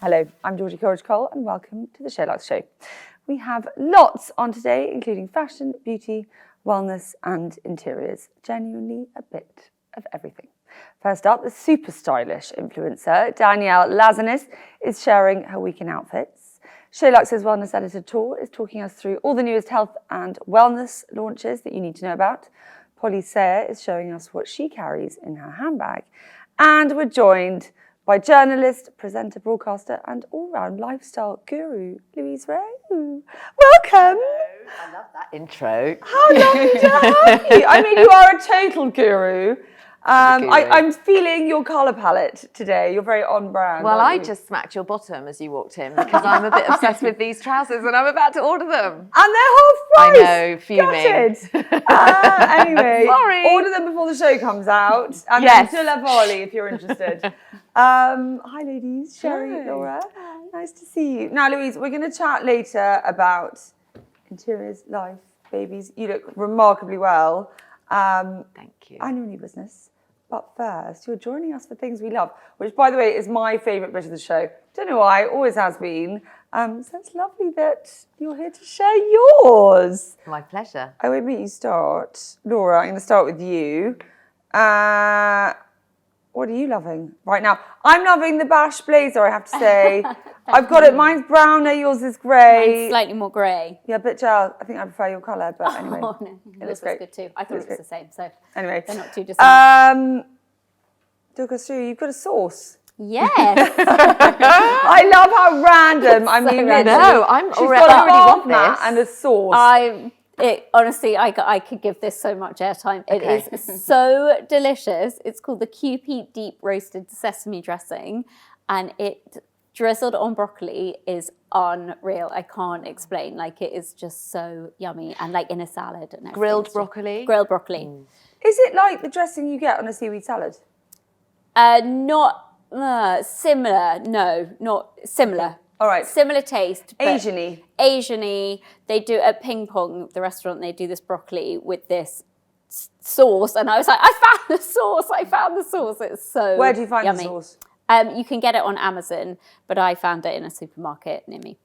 Hello, I'm Georgie Coleridge-Cole and welcome to the Sherlock Show. We have lots on today, including fashion, beauty, wellness and interiors. Genuinely a bit of everything. First up, the super stylish influencer, Danielle Lazenis, is sharing her week in outfits. Sherlock's Wellness Editor Tor is talking us through all the newest health and wellness launches that you need to know about. Polly Sayer is showing us what she carries in her handbag. And we're joined by journalist, presenter, broadcaster and all-round lifestyle guru, Louise Roe. Welcome. I love that intro. How lovely to have you. I mean, you are a total guru. I'm feeling your colour palette today. You're very on brand. Well, I just smacked your bottom as you walked in because I'm a bit obsessed with these trousers and I'm about to order them. And they're half price. I know, fuming. Anyway, Sorry. Order them before the show comes out. And Yes. then to La Volley if you're interested. Hi, ladies. Sherry, Hi. Laura. Nice to see you. Now, Louise, we're going to chat later about interiors, life, babies. You look remarkably well. Thank you. I know your business. But first, you're joining us for things we love, which, by the way, is my favourite bit of the show. Don't know why, always has been. So it's lovely that you're here to share yours. My pleasure. I won't make you start. Laura, I'm going to start with you. What are you loving right now? I'm loving the Bash blazer, I have to say. I've got it. Mine's brown, yours is grey. Mine's slightly more grey. Yeah, a bit gel. I think I prefer your colour, but anyway. Oh, no. It looks Yours great. was good too. I thought it was the same, so Anyway. they're not too dissimilar. Talk us through. You've got a sauce. Yes. I love how random. I mean, random. No, I'm she's already got a bath want mat this. and a sauce. Honestly, I could give this so much airtime. It is so delicious. It's called the Cupid Deep Roasted Sesame Dressing, and it drizzled on broccoli is unreal. I can't explain. Like, it is just so yummy, and like in a salad and everything. Grilled broccoli? Grilled broccoli. Is it like the dressing you get on a seaweed salad? Not similar. No, not similar. All right. Similar taste. but Asian-y. Asian-y. They do at Ping Pong, the restaurant, they do this broccoli with this sauce. And I was like, I found the sauce. It's so Where do you find yummy. the sauce? You can get it on Amazon, but I found it in a supermarket near me.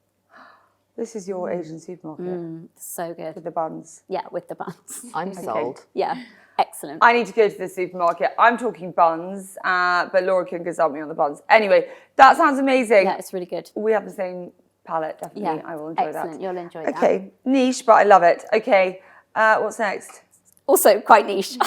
This is your Asian supermarket. So good. With the buns. Yeah, with the buns. I'm sold. Yeah, excellent. I need to go to the supermarket. I'm talking buns, but Laura can consult me on the buns. Anyway, that sounds amazing. Yeah, it's really good. We have the same palette, definitely. Yeah, I will enjoy excellent. that. You'll enjoy that. Okay, niche, but I love it. Okay, what's next? Also quite niche.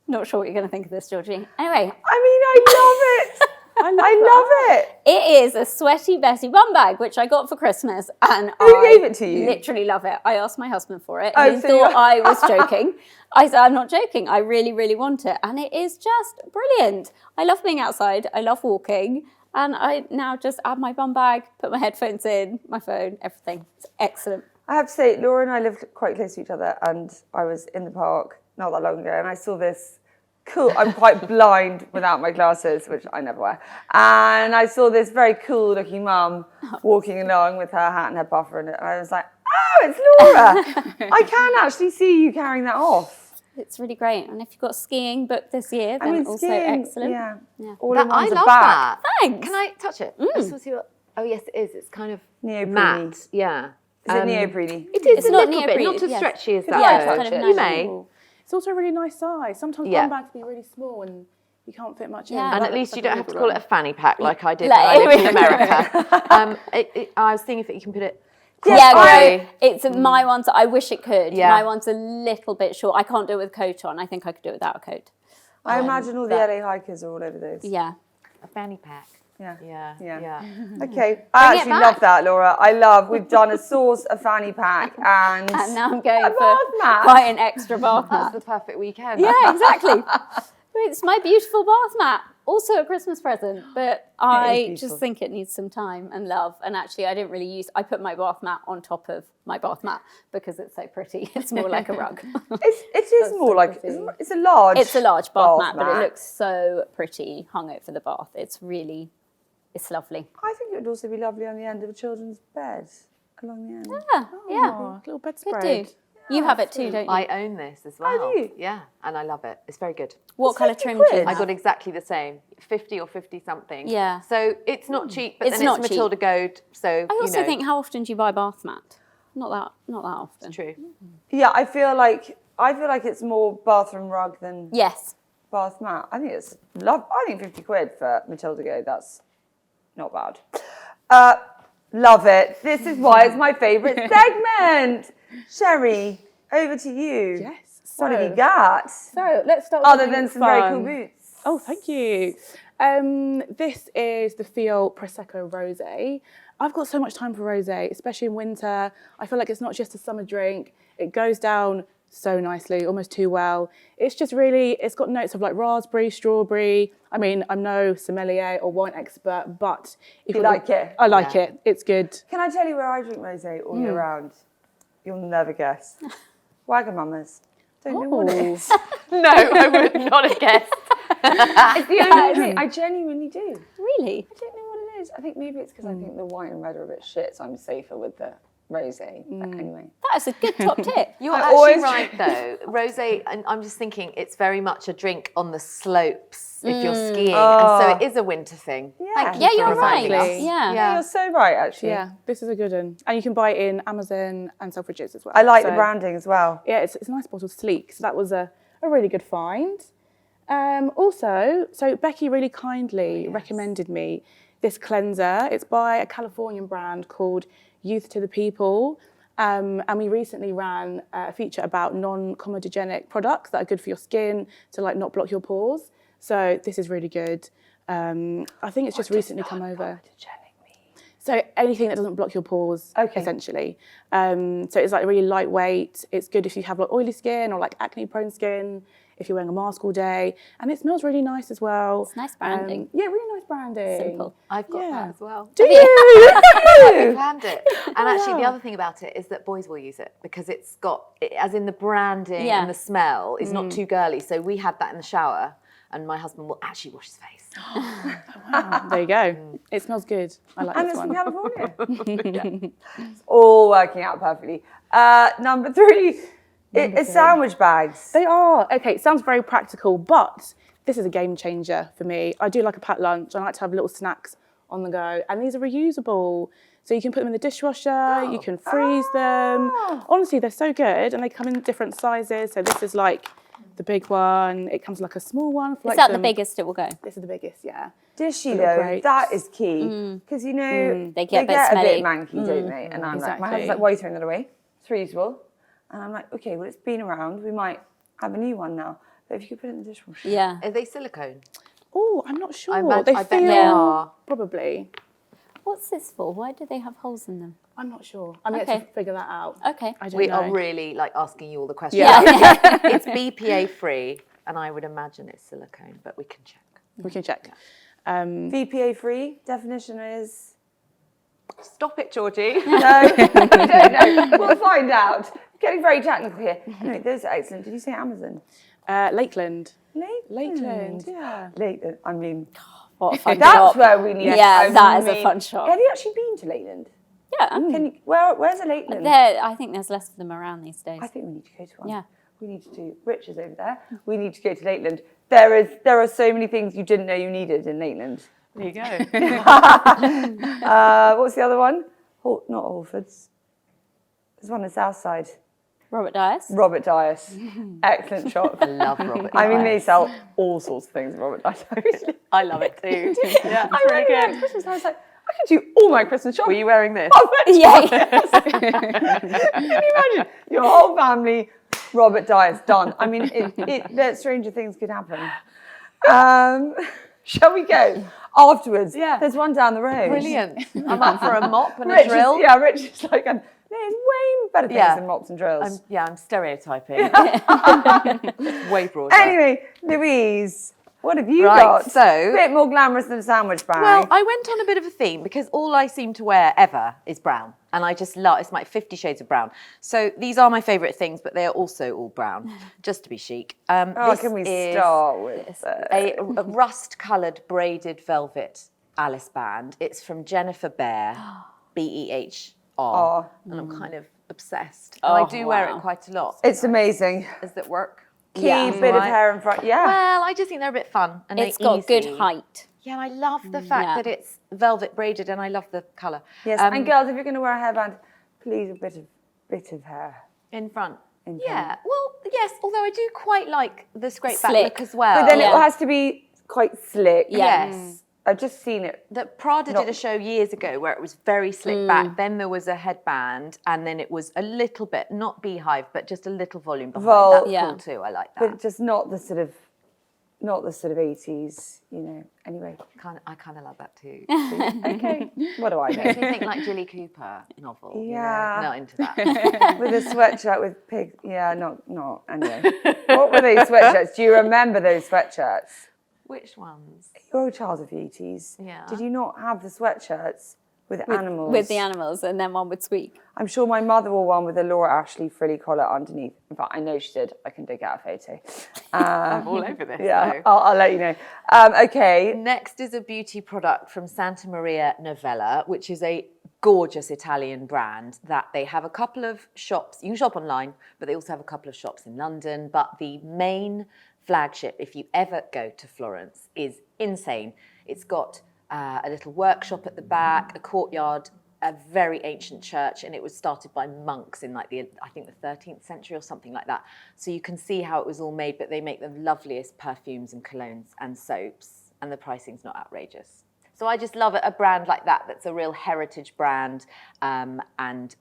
Not sure what you're going to think of this, Georgie. Anyway. I mean, I love it. I love it. It is a Sweaty Betty bum bag, which I got for Christmas, and Who gave it to you? Literally love it. I asked my husband for it. Oh, He so thought you- I was joking. I said, I'm not joking. I really, really want it. And it is just brilliant. I love being outside. I love walking. And I now just add my bum bag, put my headphones in, my phone, everything. It's excellent. I have to say, Laura and I lived quite close to each other, and I was in the park not that long ago, and I saw this cool, I'm quite blind without my glasses, which I never wear, and I saw this very cool looking mum walking along with her hat and her buffer, and I was like, oh, it's Laura. I can actually see you carrying that off. It's really great. And if you've got skiing booked this year, then I mean, also skiing, excellent. yeah. Yeah. All That, in I one's love back. that. Thanks. Can I touch it? I just want to see what... Oh, yes, it is. It's kind of Neoprene. matte. Yeah. Is it neoprene? It is It's a not little bit, neoprene, not as yes. stretchy as Could that. I Yeah, touch it's kind it? of You natural. may. It's also a really nice size. Sometimes Yeah. handbags can be really small and you can't fit much in. Yeah. but And that at least looks you like don't a have to little call it a one. fanny pack like I did Like- when I lived in America. I was thinking if you can put it... Yeah, I- no, it's my one's. I wish it could. Yeah. My one's a little bit short. I can't do it with a coat on. I think I could do it without a coat. I imagine all the LA hikers are all over those. Yeah. A fanny pack. Yeah. Yeah. Yeah. Yeah. Okay, I actually back. love that, Laura. We've done a sauce, a fanny pack, and And now I'm going a for bath mat. quite an extra bath That's mat. the perfect weekend. Yeah, exactly. It's my beautiful bath mat. Also a Christmas present, but I beautiful. just think it needs some time and love. And actually, I didn't really I put my bath mat on top of my bath mat because it's so pretty. It's more like a rug. It is more so like, pretty. it's a large It's a large bath mat, but it looks so pretty hung over the bath. It's lovely. I think it would also be lovely on the end of a children's bed, along the end. Yeah, yeah. Oh, little Could bedspread. do. You have it too, don't you? I own this as well. do you? Yeah, and I love it. It's very good. What colour 50 trim do you quid. have? I got exactly the same, 50 or 50 something. Yeah. So it's not cheap, but It's then not it's cheap. Matilda Gold. So I also think, how often do you buy bath mat? Not that often. true. Yeah, I feel like it's more bathroom rug than Yes. bath mat. I think it's I think 50 quid for Matilda Go. That's not bad. Love it. This is why it's my favourite segment. Sherry, over to you. Yes. What have you got? So let's start with Other something than some very fun. cool boots. Oh, thank you. This is the Feel Prosecco Rosé. I've got so much time for rosé, especially in winter. I feel like it's not just a summer drink. It goes down so nicely, almost too well. It's just really, it's got notes of like raspberry, strawberry. I mean, I'm no sommelier or wine expert, but if You like it? I like it. It's good. Can I tell you where I drink rosé all year round? You'll never guess. Wagamama's. Don't know what it is. No, I would not have guessed. It's the only drink. I genuinely do. Really? I don't know what it is. I think maybe it's because I think the white and red are a bit shit, so I'm safer with the rosé. But anyway. That's a good top tip. You're I actually always- right though. Rosé, and I'm just thinking it's very much a drink on the slopes if you're skiing. And so it is a winter thing. Yeah. Yeah, you're reminding right. us. Yeah. Yeah, you're so right, actually. Yeah, this is a good one. And you can buy it in Amazon and Selfridges as well. I like the So, branding as well. Yeah, it's a nice bottle, sleek. So that was a really good find. Also, so Becky really kindly recommended me this cleanser. It's by a Californian brand called Youth to the People. And we recently ran a feature about non-comedogenic products that are good for your skin to like not block your pores. So this is really good. I think it's just recently come over. So anything that doesn't block your pores, essentially. So it's like really lightweight. It's good if you have like oily skin or like acne-prone skin, if you're wearing a mask all day. And it smells really nice as well. It's nice branding. Yeah, really nice branding. Simple. I've got that as well. Do you? We planned it. And actually the other thing about it is that boys will use it because it's got, as in the branding Yeah. and the smell is not too girly. So we had that in the shower and my husband will actually wash his face. Wow, there you go. It smells good. I like And this it's from one. California. It's all working out perfectly. Number 3 is sandwich bags. They are. Okay, it sounds very practical, but this is a game changer for me. I do like a packed lunch. I like to have little snacks on the go. And these are reusable. So you can put them in the dishwasher, you can freeze them. Honestly, they're so good. And they come in different sizes. So this is like the big one. It comes like a small one. For Is like that the some- biggest it will go? This is the biggest, yeah. Dishy Little though, grapes. that is key. Because you know, They get a bit a smelly. bit manky, don't they? And I'm like, my husband's Exactly. like, why are you throwing that away? It's reusable. And I'm like, okay, well, it's been around. We might have a new one now. But if you could put it in the dishwasher. Yeah. Are they silicone? Oh, I'm not sure. I They bet feel they are. probably. What's this for? Why do they have holes in them? I'm not sure. I'm yet Okay. to figure that out. Okay. I don't We know. are really like asking you all the questions. Yeah. It's BPA free and I would imagine it's silicone, but we can check. We can check. VPA free definition is Stop it, Georgie. no, we don't know. We'll find out. Getting very technical here. Anyway, those are excellent. Did you say Amazon? Lakeland. Lakeland. Yeah. Lakeland. I mean, What a fun that's shop. where we need. Yeah, that is a fun shop. Have you actually been to Lakeland? Yeah. Can you, where's a Lakeland? I think there's less of them around these days. I think we need to go to one. Yeah. We need to do. Rich is over there. We need to go to Lakeland. There are so many things you didn't know you needed in Lakeland. There you go. What's the other one? Not Halfords. There's one on the south side. Robert Dyers. Robert Dyers. Excellent shop. I love Robert. I mean, they sell all sorts of things at Robert Dyers. I love it too. Yeah, I really like Christmas. I was like, I could do all my Christmas shopping. Were you wearing this? Yeah. Can you imagine? Your whole family, Robert Dyers, done. I mean, that stranger things could happen. Shall we go? Afterwards, there's one down the road. Brilliant. I'm up for a mop and Rich a drill. Rich is like, there's way better things than mops and drills. I'm stereotyping. Way broader. Anyway, Louise, what have you Right, got? so- a bit more glamorous than a sandwich bag. Well, I went on a bit of a theme because all I seem to wear ever is brown. And I just love, it's like 50 shades of brown. So these are my favourite things, but they are also all brown, just to be chic. This can we is start with a rust-coloured braided velvet Alice band. It's from Jennifer Behr, Behr. And I'm kind of obsessed. And I do wear wow. it quite a lot. It's amazing. Does it work? Key Yeah. bit of Right. hair in front. Yeah. Well, I just think they're a bit fun and It's they're got good easy. height. Yeah, and I love the fact Yeah. that it's velvet braided, and I love the colour. Yes. And girls, if you're going to wear a hairband, please a bit of hair. In front. In Yeah. Well, yes. Although I do quite like the straight back Slick. look as well. But then Yeah. it has to be quite slick. Yes. I've just seen it. That Prada Not- did a show years ago where it was very slick back. Then there was a headband, and then it was a little bit, not beehive, but just a little volume behind. Vol- That's Yeah. cool too. I like that. But just not the sort of 80s, Anyway. I kind of love that too. Okay. What do I know? Makes me think like Jilly Cooper novel. Yeah. Not into that. With a sweatshirt with pigs. Yeah, not. Anyway. What were those sweatshirts? Do you remember those sweatshirts? Which ones? You're a child of the 80s. Yeah. Did you not have the sweatshirts with animals? With the animals, and then one would squeak. I'm sure my mother wore one with a Laura Ashley frilly collar underneath. In fact, I know she did. I can dig out a photo. I'm all over this. Yeah, though. I'll let you know. Okay. Next is a beauty product from Santa Maria Novella, which is a gorgeous Italian brand that they have a couple of shops. You can shop online, but they also have a couple of shops in London. But the main flagship, if you ever go to Florence, is insane. It's got a little workshop at the back, a courtyard, a very ancient church, and it was started by monks in like the 13th century or something like that. So you can see how it was all made, but they make the loveliest perfumes and colognes and soaps, and the pricing's not outrageous. So I just love a brand like that that's a real heritage brand, and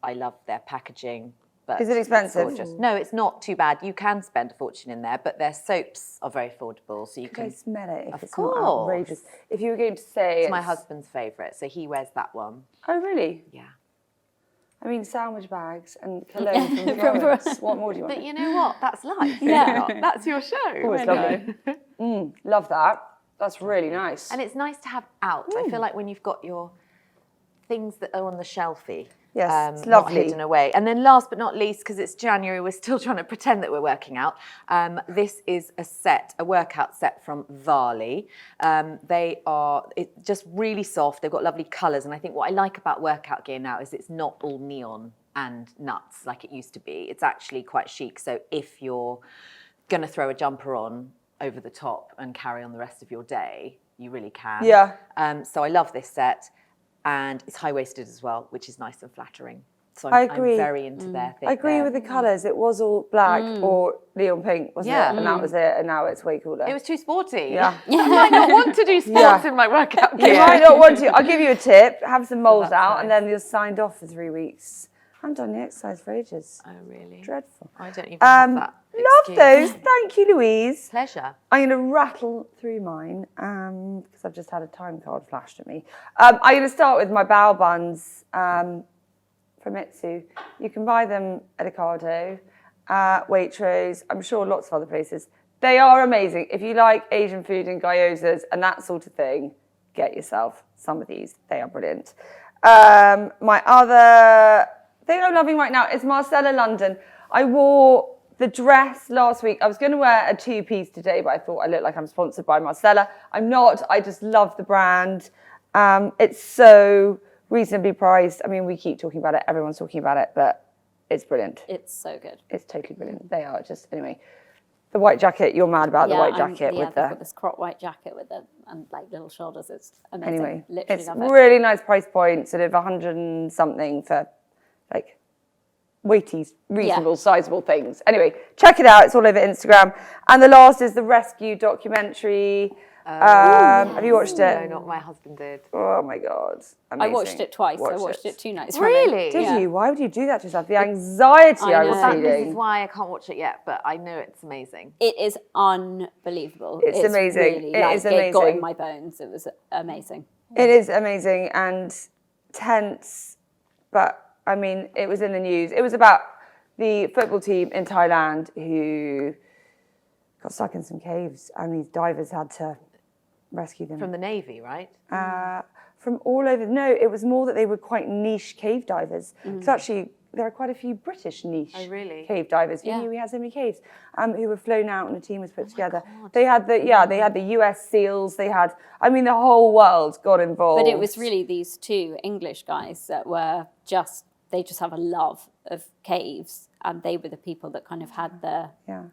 I love their packaging. But Is it expensive? it's gorgeous. No, it's not too bad. You can spend a fortune in there, but their soaps are very affordable, so you Can I can. smell it if Of it's not course. outrageous? If you were going to say It's my husband's favourite, so he wears that one. Oh, really? Yeah. I mean, sandwich bags and cologne from Florence. What more do you want? But you know what? That's life. Yeah. That's your show. Oh, it's lovely. Love that. That's really nice. And it's nice to have out. I feel like when you've got your things that are on the shelfie. Yes, it's not lovely. hidden away. And then last but not least, because it's January, we're still trying to pretend that we're working out. This is a workout set from Varley. They are just really soft. They've got lovely colours. And I think what I like about workout gear now is it's not all neon and nuts like it used to be. It's actually quite chic. So if you're going to throw a jumper on over the top and carry on the rest of your day, you really can. Yeah. So I love this set. And it's high-waisted as well, which is nice and flattering. So I I'm agree. very into their thing. I agree with the colours. It was all black or neon pink, wasn't Yeah. it? And that was it. And now it's way cooler. It was too sporty. Yeah. I might not want to do sports Yeah. in my workout You gear. might not want to. I'll give you a tip. Have some moles that's out and nice. then you're signed off for 3 weeks. I haven't done the exercise for ages. Oh, really? Dreadful. I don't even have that Love excuse. those. Thank you, Louise. Pleasure. I'm going to rattle through mine because I've just had a time card flashed at me. I'm going to start with my bow buns from Itsu. You can buy them at Ocado, Waitrose, I'm sure lots of other places. They are amazing. If you like Asian food and gyozas and that sort of thing, get yourself some of these. They are brilliant. My other thing I'm loving right now is Marcella London. I wore the dress last week. I was going to wear a two-piece today, but I thought I looked like I'm sponsored by Marcella. I'm not. I just love the brand. It's so reasonably priced. I mean, we keep talking about it. Everyone's talking about it, but it's brilliant. It's so good. It's totally brilliant. They are just, anyway. The white jacket, you're mad about the white jacket with they've got the... this crop white jacket with the and like little shoulders. It's amazing. Anyway, Literally it's love it. really nice price point, sort of 100 and something for like weighty, reasonable, sizable things. Anyway, check it out. It's all over Instagram. And the last is the Rescue documentary. Have you watched No, it? not my husband did. Oh my God. I watched Amazing. it twice. I Watch watched it 2 nights. Really? Did Yeah. you? Why would you do that to yourself? The anxiety I was know. This feeling. is why I can't watch it yet, but I know it's amazing. It is unbelievable. It's amazing. Really, It is It got amazing. in my bones. It was amazing. It is amazing and tense, but I mean, it was in the news. It was about the football team in Thailand who got stuck in some caves and these divers had to rescue them. From the Navy, right? From all over. No, it was more that they were quite niche cave divers. So actually, there are quite a few British niche cave divers. You Yeah. knew we had so many caves who were flown out and a team was put together. They had the US SEALs. They had, I mean, the whole world got involved. But it was really these 2 English guys that were just they just have a love of caves, and they were the people that kind of had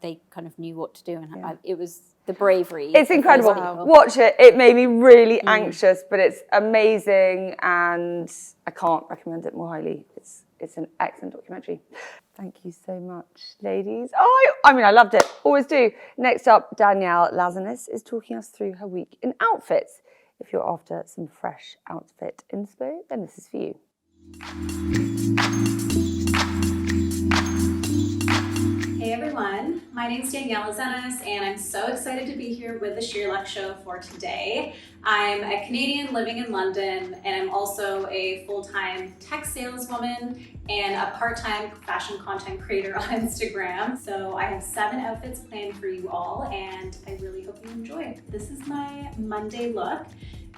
they kind of knew what to do, and it was the bravery. It's incredible. Watch it. It made me really anxious, but it's amazing, and I can't recommend it more highly. It's an excellent documentary. Thank you so much, ladies. Oh, I mean, I loved it. Always do. Next up, Danielle Lazenis is talking us through her week in outfits. If you're after some fresh outfit inspo, then this is for you. Hey everyone, my name is Danielle Lazenis, and I'm so excited to be here with the Sheer Luxe Show for today. I'm a Canadian living in London, and I'm also a full-time tech saleswoman and a part-time fashion content creator on Instagram. So I have 7 outfits planned for you all, and I really hope you enjoy. This is my Monday look.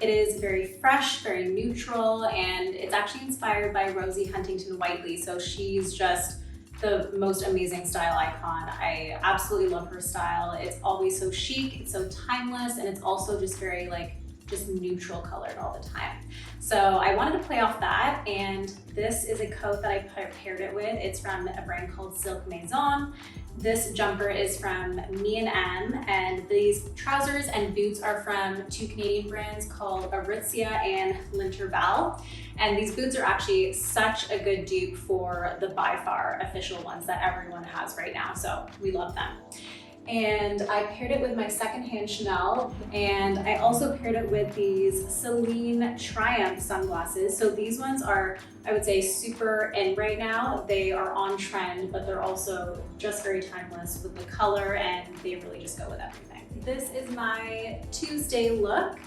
It is very fresh, very neutral, and it's actually inspired by Rosie Huntington-Whiteley. So she's just the most amazing style icon. I absolutely love her style. It's always so chic, it's so timeless, and it's also just very just neutral colored all the time. So I wanted to play off that, and this is a coat that I paired it with. It's from a brand called Silk Maison. This jumper is from Me and M, and these trousers and boots are from 2 Canadian brands called Aritzia and L'intervalle. And these boots are actually such a good dupe for the By Far official ones that everyone has right now, so we love them. And I paired it with my secondhand Chanel, and I also paired it with these Celine Triumph sunglasses. So these ones are, I would say, super in right now. They are on trend, but they're also just very timeless with the color, and they really just go with everything. This is my Tuesday look.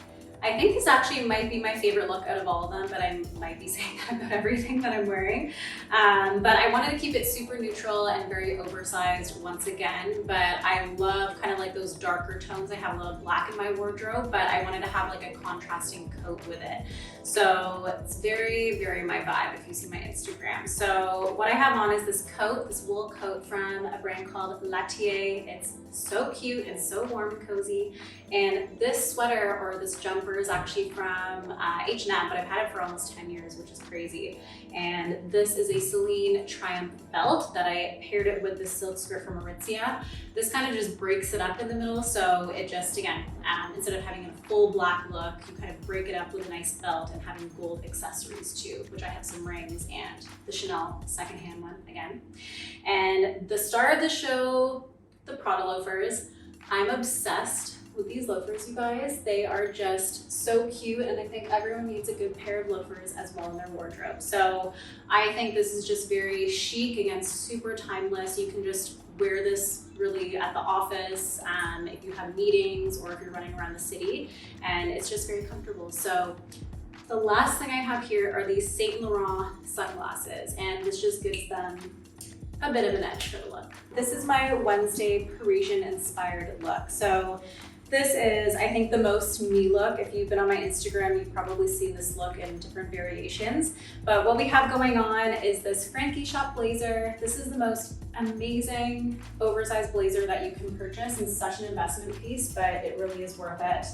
I think this actually might be my favorite look out of all of them, but I might be saying that about everything that I'm wearing. But I wanted to keep it super neutral and very oversized once again, but I love kind of like those darker tones. I have a lot of black in my wardrobe, but I wanted to have like a contrasting coat with it. So it's very, very my vibe if you see my Instagram. So what I have on is this coat, this wool coat from a brand called Latier. It's so cute and so warm and cozy. And this sweater or this jumper is actually from H&M, but I've had it for almost 10 years, which is crazy. And this is a Celine Triumph belt that I paired it with this silk skirt from Aritzia. This kind of just breaks it up in the middle, so it just, again, instead of having a full black look, you kind of break it up with a nice belt and having gold accessories too, which I have some rings and the Chanel secondhand one again. And the star of the show, the Prada loafers. I'm obsessed with these loafers, you guys. They are just so cute, and I think everyone needs a good pair of loafers as well in their wardrobe. So I think this is just very chic, again, super timeless. You can just wear this really at the office, if you have meetings or if you're running around the city, and it's just very comfortable. So the last thing I have here are these Saint Laurent sunglasses, and this just gives them a bit of an edge for the look. This is my Wednesday Parisian inspired look. So this is, I think, the most me look. If you've been on my Instagram, you've probably seen this look in different variations. But what we have going on is this Frankie Shop blazer. This is the most amazing oversized blazer that you can purchase, and such an investment piece, but it really is worth it.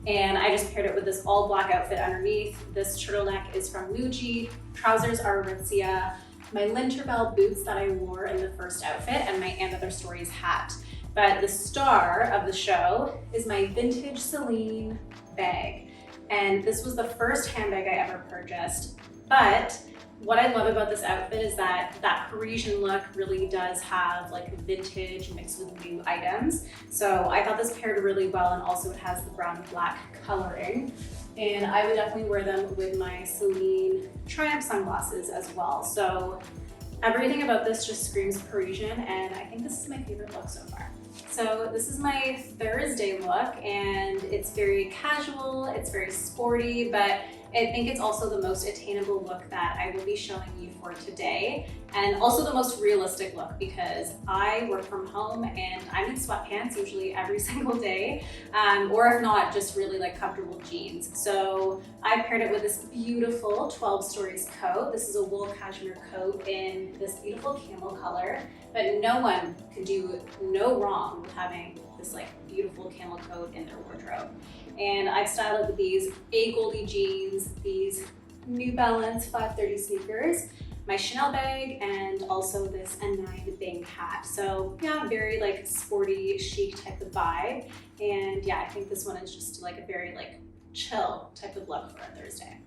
And I just paired it with this all black outfit underneath. This turtleneck is from Muji. Trousers are Aritzia. My L'intervalle boots that I wore in the first outfit, and my And Other Stories hat. But the star of the show is my vintage Celine bag. And this was the first handbag I ever purchased. But what I love about this outfit is that that Parisian look really does have like vintage mixed with new items. So I thought this paired really well, and also it has the brown and black coloring. And I would definitely wear them with my Celine Triumph sunglasses as well. So everything about this just screams Parisian, and I think this is my favorite look so far. So this is my Thursday look, and it's very casual, it's very sporty, but I think it's also the most attainable look that I will be showing you for today, and also the most realistic look because I work from home and I'm in sweatpants usually every single day, or if not, just really like comfortable jeans. So I paired it with this beautiful 12 Stories coat. This is a wool cashmere coat in this beautiful camel color, but no one could do no wrong with having this like beautiful camel coat in their wardrobe. And I've styled it with these A Goldie jeans, these New Balance 530 sneakers, my Chanel bag, and also this A9 Bing hat. So yeah, very like sporty, chic type of vibe. And yeah, I think this one is just like a very like chill type of look for a Thursday.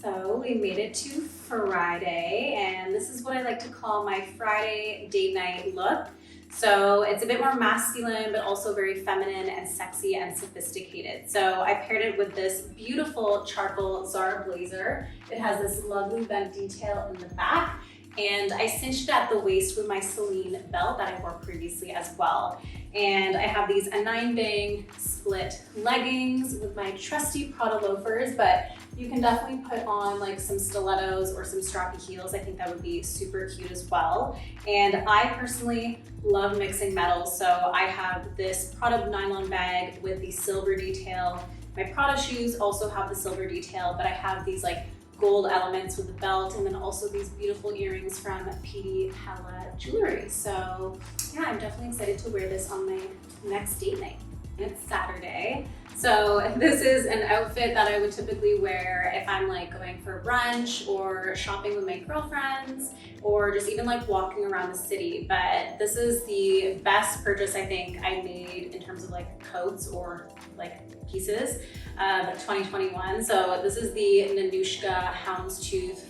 So we made it to Friday, and this is what I like to call my Friday date night look. So it's a bit more masculine, but also very feminine and sexy and sophisticated. So I paired it with this beautiful charcoal Zara blazer. It has this lovely bent detail in the back, and I cinched it at the waist with my Celine belt that I wore previously as well. And I have these A9 Bing split leggings with my trusty Prada loafers, but you can definitely put on like some stilettos or some strappy heels. I think that would be super cute as well. And I personally love mixing metals. So I have this Prada nylon bag with the silver detail. My Prada shoes also have the silver detail, but I have these like gold elements with the belt, and then also these beautiful earrings from PD Hella Jewelry. So yeah, I'm definitely excited to wear this on my next date night. It's Saturday. So this is an outfit that I would typically wear if I'm like going for brunch or shopping with my girlfriends, or just even like walking around the city. But this is the best purchase I think I made in terms of like coats or like pieces of 2021. So this is the Nanushka houndstooth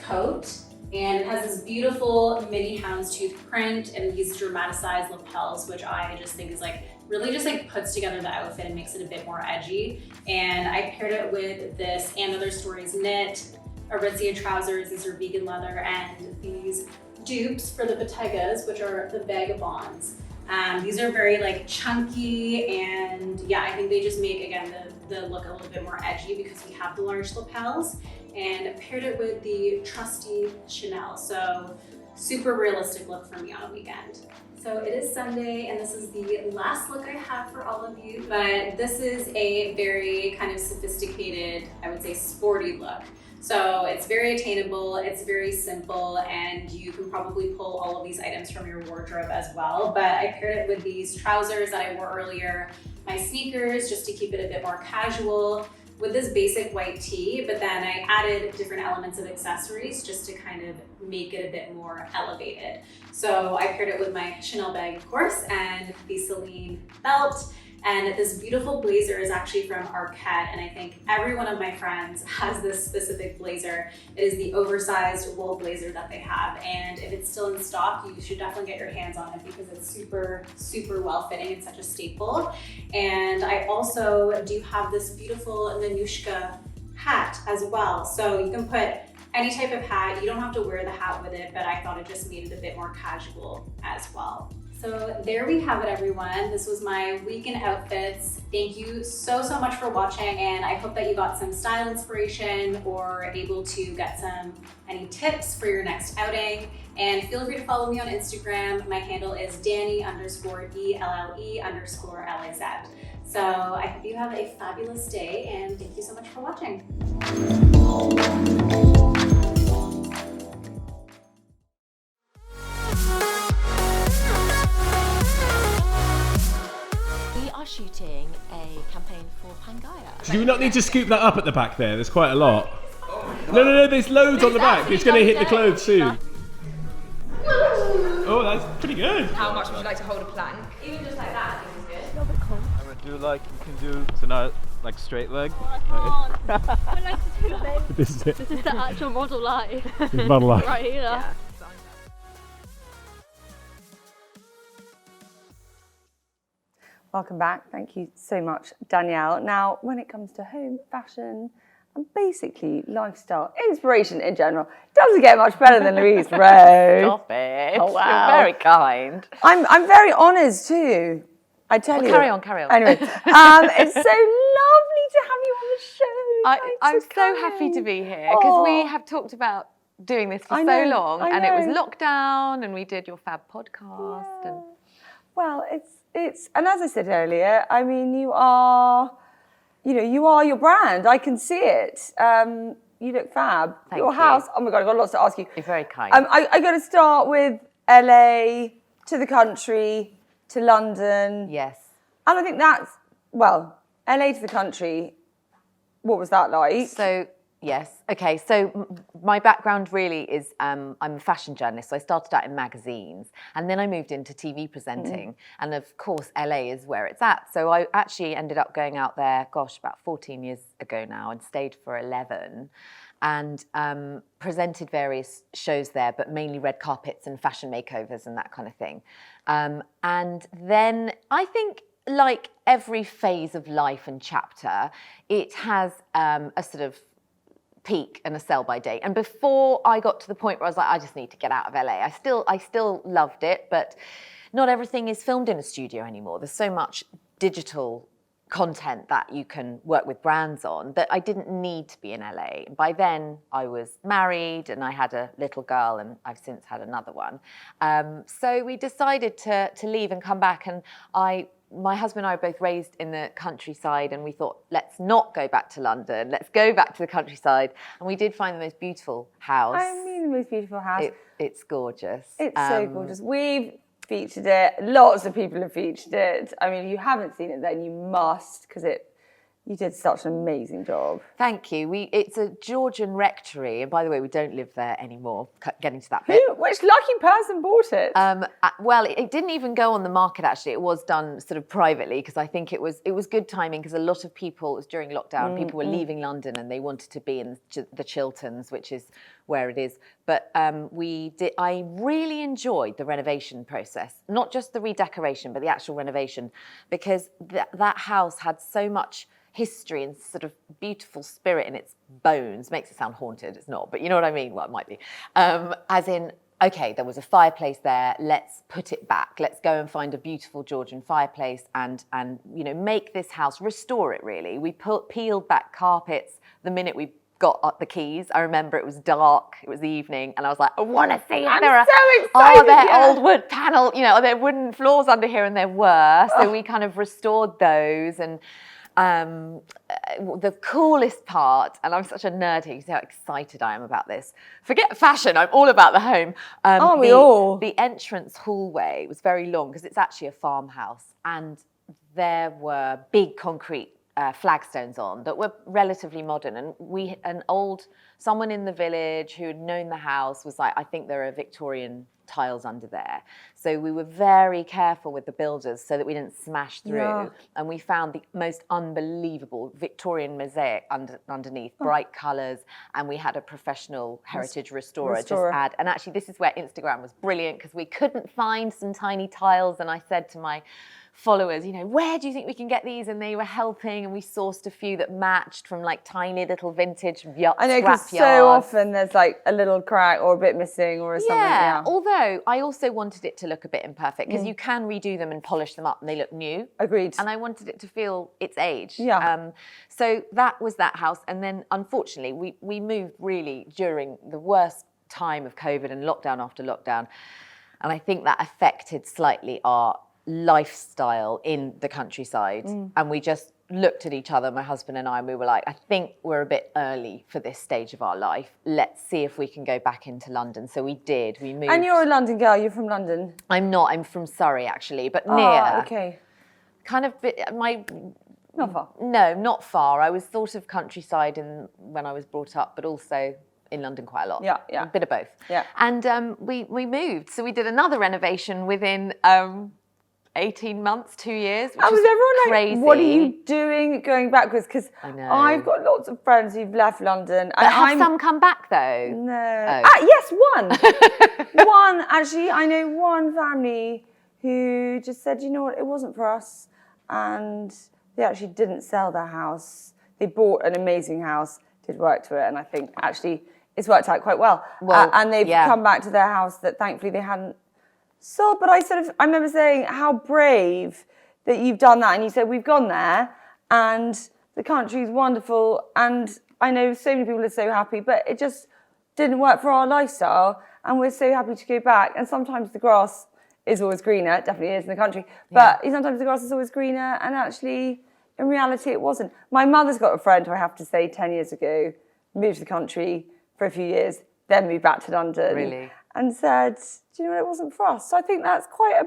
coat, and it has this beautiful mini houndstooth print and these dramatized lapels, which I just think is like really just like puts together the outfit and makes it a bit more edgy. And I paired it with this And Other Stories knit, Aritzia trousers. These are vegan leather, and these dupes for the Bottegas, which are the vagabonds. These are very like chunky, and yeah, I think they just make, again, the look a little bit more edgy because we have the large lapels, and paired it with the trusty Chanel. So super realistic look for me on a weekend. So it is Sunday, and this is the last look I have for all of you, but this is a very kind of sophisticated, I would say sporty look. So it's very attainable, it's very simple, and you can probably pull all of these items from your wardrobe as well. But I paired it with these trousers that I wore earlier, my sneakers, just to keep it a bit more casual, with this basic white tee, but then I added different elements of accessories just to kind of make it a bit more elevated. So I paired it with my Chanel bag, of course, and the Celine belt. And this beautiful blazer is actually from Arket, and I think every one of my friends has this specific blazer. It is the oversized wool blazer that they have, and if it's still in stock, you should definitely get your hands on it because it's super, super well fitting. It's such a staple. And I also do have this beautiful Nanushka hat as well. So you can put any type of hat. You don't have to wear the hat with it, but I thought it just made it a bit more casual as well. So there we have it, everyone. This was my weekend outfits. Thank you so, so much for watching, and I hope that you got some style inspiration or able to get any tips for your next outing. And feel free to follow me on Instagram. My handle is Danny_ELLE_LAZ. So I hope you have a fabulous day, and thank you so much for watching. Shooting a campaign for Pangaya. Do you not need to scoop that up at the back there? There's quite a lot. No, there's loads on the back. It's going to hit the clothes soon. Oh, that's pretty good. How much would you like to hold a plank? Even just like that, I think is good. A little bit cold. I'm going to do like, you can do, so now like straight leg. I can't. I like to do that. This is it. This is the actual model life. Model life. Right here. Yeah. Welcome back. Thank you so much, Danielle. Now, when it comes to home, fashion, and basically lifestyle, inspiration in general, doesn't get much better than Louise Roe. Stop it. Oh, wow. You're very kind. I'm very honoured too. I tell you. Carry on. Anyway, it's so lovely to have you on the show. I'm so happy to be here because we have talked about doing this for so long, and it was lockdown, and we did your fab podcast. Yeah. And well, it's and as I said earlier, I mean, you are your brand. I can see it. You look fab. Thank your you. house. Oh my God, I've got lots to ask you. You're very kind. I got to start with LA to the country to London. Yes. And I think that's LA to the country. What was that like? So Yes. Okay. So my background really is I'm a fashion journalist. So I started out in magazines, and then I moved into TV presenting. And of course, LA is where it's at. So I actually ended up going out there, about 14 years ago now, and stayed for 11, and presented various shows there, but mainly red carpets and fashion makeovers and that kind of thing. And then I think, like every phase of life and chapter, it has a sort of peak and a sell-by date. And before I got to the point where I was like, I just need to get out of LA. I still loved it, but not everything is filmed in a studio anymore. There's so much digital content that you can work with brands on that I didn't need to be in LA. By then I was married and I had a little girl, and I've since had another one. So we decided to leave and come back, and my husband and I were both raised in the countryside, and we thought, let's not go back to London, let's go back to the countryside. And we did find the most beautiful house. I mean, the most beautiful house. It's gorgeous. It's so gorgeous. We've featured it. Lots of people have featured it. I mean, if you haven't seen it, then you must, because you did such an amazing job. Thank you. It's a Georgian rectory, and by the way, we don't live there anymore. Getting to that bit. Which lucky person bought it? Well, it didn't even go on the market, actually. It was done sort of privately, because I think it was good timing, because a lot of people, it was during lockdown, people were leaving London and they wanted to be in the Chilterns, which is where it is. But I really enjoyed the renovation process, not just the redecoration, but the actual renovation, because that house had so much history and sort of beautiful spirit in its bones. Makes it sound haunted, it's not, but you know what I mean? Well, it might be. As in, okay, there was a fireplace there, let's put it back. Let's go and find a beautiful Georgian fireplace and make this house, restore it really. We peeled back carpets the minute we got up the keys. I remember it was dark, it was the evening, and I was like, I want to see if there are old wood panel, are there wooden floors under here? And there were. So we kind of restored those. And the coolest part, and I'm such a nerd here, you see how excited I am about this. Forget fashion, I'm all about the home. Aren't we all? The entrance hallway was very long, because it's actually a farmhouse, and there were big concrete flagstones on that were relatively modern. And someone in the village who had known the house was like, I think there are Victorian tiles under there. So we were very careful with the builders so that we didn't smash through. Yeah. And we found the most unbelievable Victorian mosaic underneath, bright colours, and we had a professional heritage restorer just add. And actually this is where Instagram was brilliant, because we couldn't find some tiny tiles, and I said to my followers, where do you think we can get these? And they were helping, and we sourced a few that matched from like tiny little vintage scrap yards. I know, because so often there's like a little crack or a bit missing or something. Yeah, although I also wanted it to look a bit imperfect, because you can redo them and polish them up and they look new. Agreed. And I wanted it to feel its age. Yeah. So that was that house. And then unfortunately we moved really during the worst time of COVID and lockdown after lockdown. And I think that affected slightly our lifestyle in the countryside, and we just looked at each other, my husband and I, and we were like, I think we're a bit early for this stage of our life. Let's see if we can go back into London. So we did. We moved. And you're a London girl. You're from London. I'm not. I'm from Surrey, actually, but near. Oh, okay. Kind of not far. No, not far. I was sort of countryside when I was brought up, but also in London quite a lot. Yeah. A bit of both. Yeah. And we moved. So we did another renovation within 18 months, 2 years, which was everyone crazy. Like, what are you doing going backwards? Because I've got lots of friends who've left London. But have some come back though? No. Yes, one. One, actually, I know one family who just said, you know what, it wasn't for us. And they actually didn't sell their house. They bought an amazing house, did work to it, and I think actually it's worked out quite well. And they've come back to their house that thankfully they hadn't sold. But I remember saying how brave that you've done that, and you said we've gone there and the country's wonderful, and I know so many people are so happy, but it just didn't work for our lifestyle, and we're so happy to go back. And sometimes the grass is always greener, it definitely is in the country, but sometimes the grass is always greener, and actually in reality it wasn't. My mother's got a friend who I have to say 10 years ago moved to the country for a few years, then moved back to London. Really? And said, do you know what, it wasn't for us. So I think that's quite a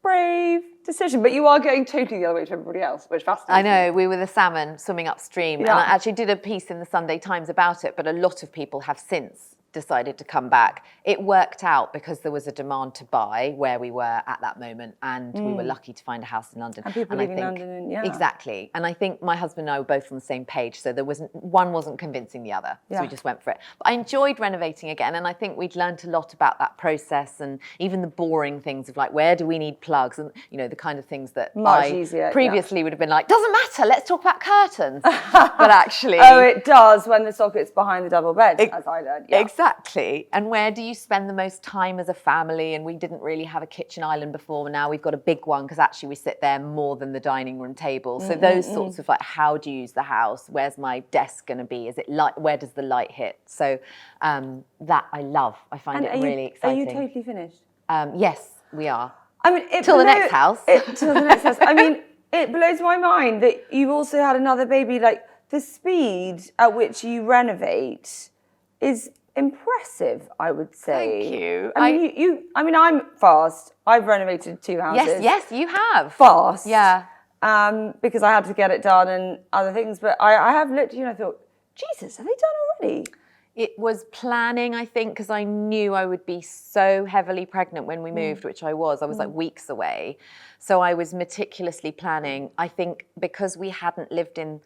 brave decision, but you are going totally the other way to everybody else, which fascinates I know, we were the salmon swimming upstream, and Yeah. I actually did a piece in the Sunday Times about it, but a lot of people have since decided to come back. It worked out because there was a demand to buy where we were at that moment, and we were lucky to find a house in London. And people I leaving London, and yeah. Exactly. And I think my husband and I were both on the same page, so one wasn't convincing the other, so we just went for it. But I enjoyed renovating again, and I think we'd learned a lot about that process, and even the boring things of like, where do we need plugs, and you know, the kind of things that Much easier, previously would have been like, doesn't matter, let's talk about curtains. But actually, Oh, it does when the socket's behind the double bed, as I learned. Yeah. Exactly. And where do you spend the most time as a family? And we didn't really have a kitchen island before. Now we've got a big one because actually we sit there more than the dining room table. So those sorts of like, how do you use the house? Where's my desk going to be? Is it light? Where does the light hit? So that I love. I find it really exciting. Are you totally finished? Yes, we are. I mean, Till the next house. Till the next house. I mean, it blows my mind that you've also had another baby. Like the speed at which you renovate is impressive, I would say. Thank you. I mean, I'm fast. I've renovated 2 houses. Yes, you have. Fast. Yeah. Because I had to get it done and other things. But I have looked, you know, I thought, Jesus, are they done already? It was planning, I think, because I knew I would be so heavily pregnant when we moved, which I was. I was like weeks away. So I was meticulously planning. I think because we hadn't lived in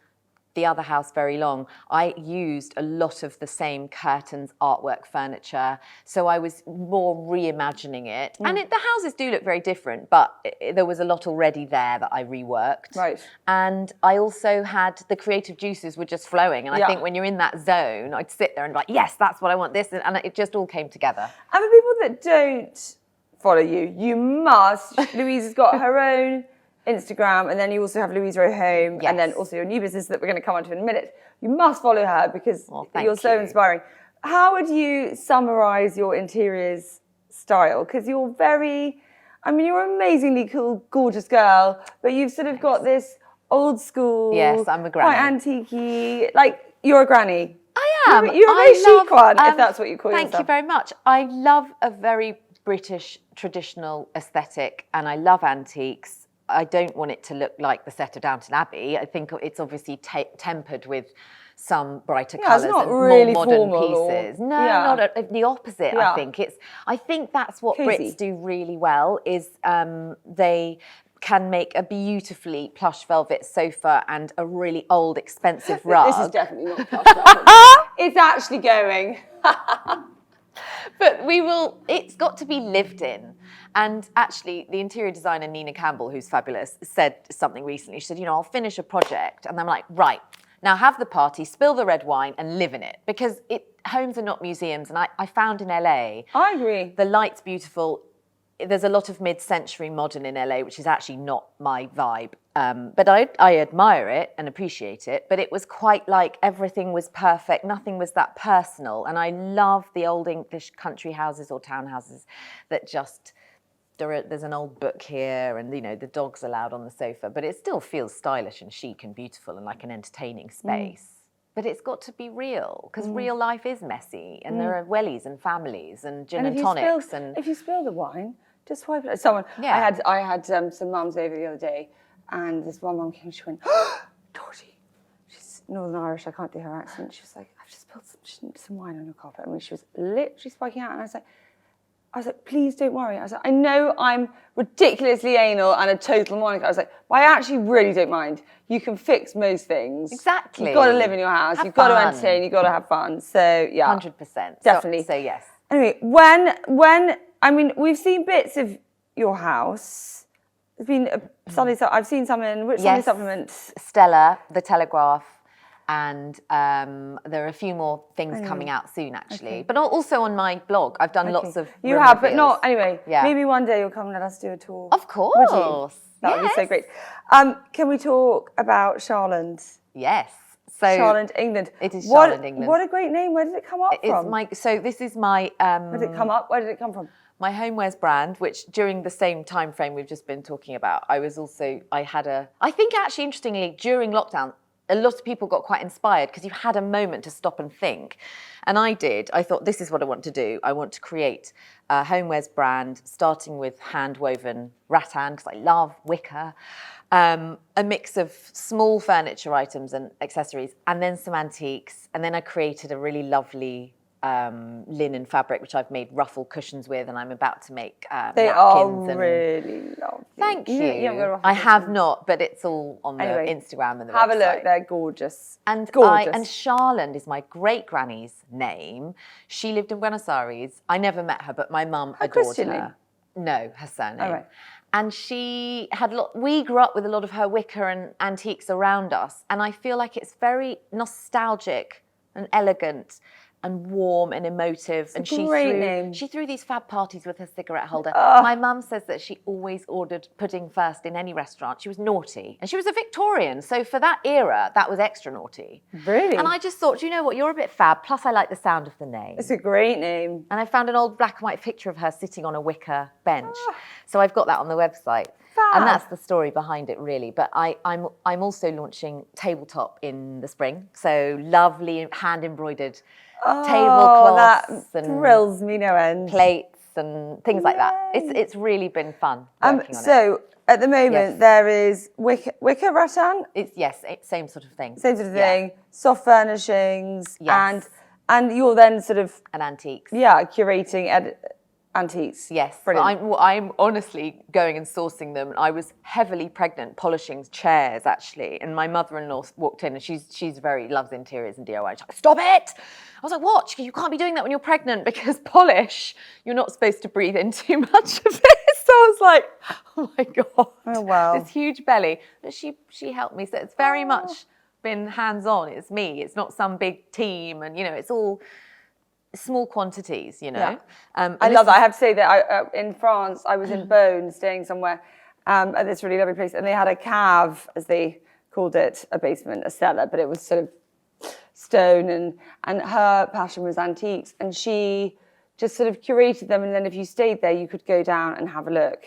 the other house very long, I used a lot of the same curtains, artwork, furniture. So I was more reimagining it. And the houses do look very different, but there was a lot already there that I reworked. Right. And I also had the creative juices were just flowing. And I think when you're in that zone, I'd sit there and be like, yes, that's what I want, this. And it just all came together. And for people that don't follow you, you must. Louise has got her own Instagram, and then you also have Louise Roe Home, and then also your new business that we're going to come on to in a minute. You must follow her because you're so inspiring. How would you summarize your interiors style? Because you're you're an amazingly cool, gorgeous girl, but you've sort of got this old school, yes, I'm a granny, quite antique-y, like you're a granny. I am. You're a very chic one, if that's what you call yourself. Thank you very much. I love a very British traditional aesthetic, and I love antiques. I don't want it to look like the set of Downton Abbey. I think it's obviously tempered with some brighter colours and really more modern pieces. Not the opposite. Yeah. I think that's what Cozy. Brits do really well. Is they can make a beautifully plush velvet sofa and a really old, expensive rug. This is definitely not plush velvet. It's actually going. But it's got to be lived in. And actually, the interior designer, Nina Campbell, who's fabulous, said something recently. She said, I'll finish a project. And I'm like, right, now have the party, spill the red wine and live in it. Because homes are not museums. And I found in LA. I agree. The light's beautiful. There's a lot of mid-century modern in LA, which is actually not my vibe. But I admire it and appreciate it. But it was quite like everything was perfect. Nothing was that personal. And I love the old English country houses or townhouses that just... There's an old book here and, the dog's allowed on the sofa. But it still feels stylish and chic and beautiful and like an entertaining space. But it's got to be real, because real life is messy. And there are wellies and families and gin and tonics. If you spill the wine... Just wipe it. Someone. Yeah. I had some mums over the other day, and this one mum came. She went, oh, Georgie. She's Northern Irish. I can't do her accent. She was like, I've just spilled some wine on your carpet. I mean, she was literally spiking out, and I was like, please don't worry. I was like, I know I'm ridiculously anal and a total Monica. I was like, but I actually really don't mind. You can fix most things. Exactly. You've got to live in your house. You've got to entertain. You've got to have fun. So yeah, 100%. Definitely. So yes. Anyway, when we've seen bits of your house. There's been I've seen some in Sunday supplements. Stella, The Telegraph, and there are a few more things coming out soon, actually. But also on my blog, I've done lots of. You have, but reveals. not anyway. Yeah. Maybe one day you'll come and let us do a tour. Of course. Would you? That would be so great. Can we talk about Charland? Yes. So Charland, England. It is Charland, England. What a great name. Where did it come up from? This is my... Where did it come up? Where did it come from? My homewares brand, which during the same time frame we've just been talking about, I think actually interestingly, during lockdown, a lot of people got quite inspired because you had a moment to stop and think. And I did. I thought, this is what I want to do. I want to create a homewares brand, starting with hand-woven rattan, because I love wicker, a mix of small furniture items and accessories, and then some antiques. And then I created a really lovely linen fabric, which I've made ruffle cushions with, and I'm about to make They napkins. are really lovely. Thank you. haven't got a ruffle I have cushion? not, but it's all on the Anyway, Instagram and the Have website. a look, they're gorgeous. And gorgeous. and Charland is my great granny's name. She lived in Buenos Aires. I never met her, but my mum adored Christian her. name? No, her surname. Oh, right. And she had we grew up with a lot of her wicker and antiques around us, and I feel like it's very nostalgic and elegant and warm and emotive. And great name. she threw these fab parties with her cigarette holder. My mum says that she always ordered pudding first in any restaurant. She was naughty, and she was a Victorian, so for that era, that was extra naughty. Really? And I just thought, you know what, you're a bit fab, plus I like the sound of the name. It's a great name. And I found an old black and white picture of her sitting on a wicker bench. So I've got that on the website. And that's the story behind it, really. But I'm also launching tabletop in the spring. So lovely hand-embroidered tablecloths that and thrills me no end. plates and things like that. It's really been fun working on it. So at the moment Yes. there is wicker rattan, It's same sort of thing. same sort of Yeah. thing, soft furnishings, Yes. and you're then sort of And antiques. curating antiques. Yes, Brilliant. I'm honestly going and sourcing them. I was heavily pregnant, polishing chairs actually, and my mother-in-law walked in, and she's loves interiors and DIY. She's like, "Stop it!" I was like, "What? You can't be doing that when you're pregnant because polish. You're not supposed to breathe in too much of it." So I was like, "Oh my god!" Oh, wow. This huge belly. But she helped me. So it's very much been hands-on. It's me. It's not some big team, and it's all small quantities, Yeah. And I this love that. is- I have to say that in France, I was in Beaune, staying somewhere at this really lovely place, and they had a cave, as they called it, a basement, a cellar, but it was sort of stone, and her passion was antiques, and she just sort of curated them, and then if you stayed there, you could go down and have a look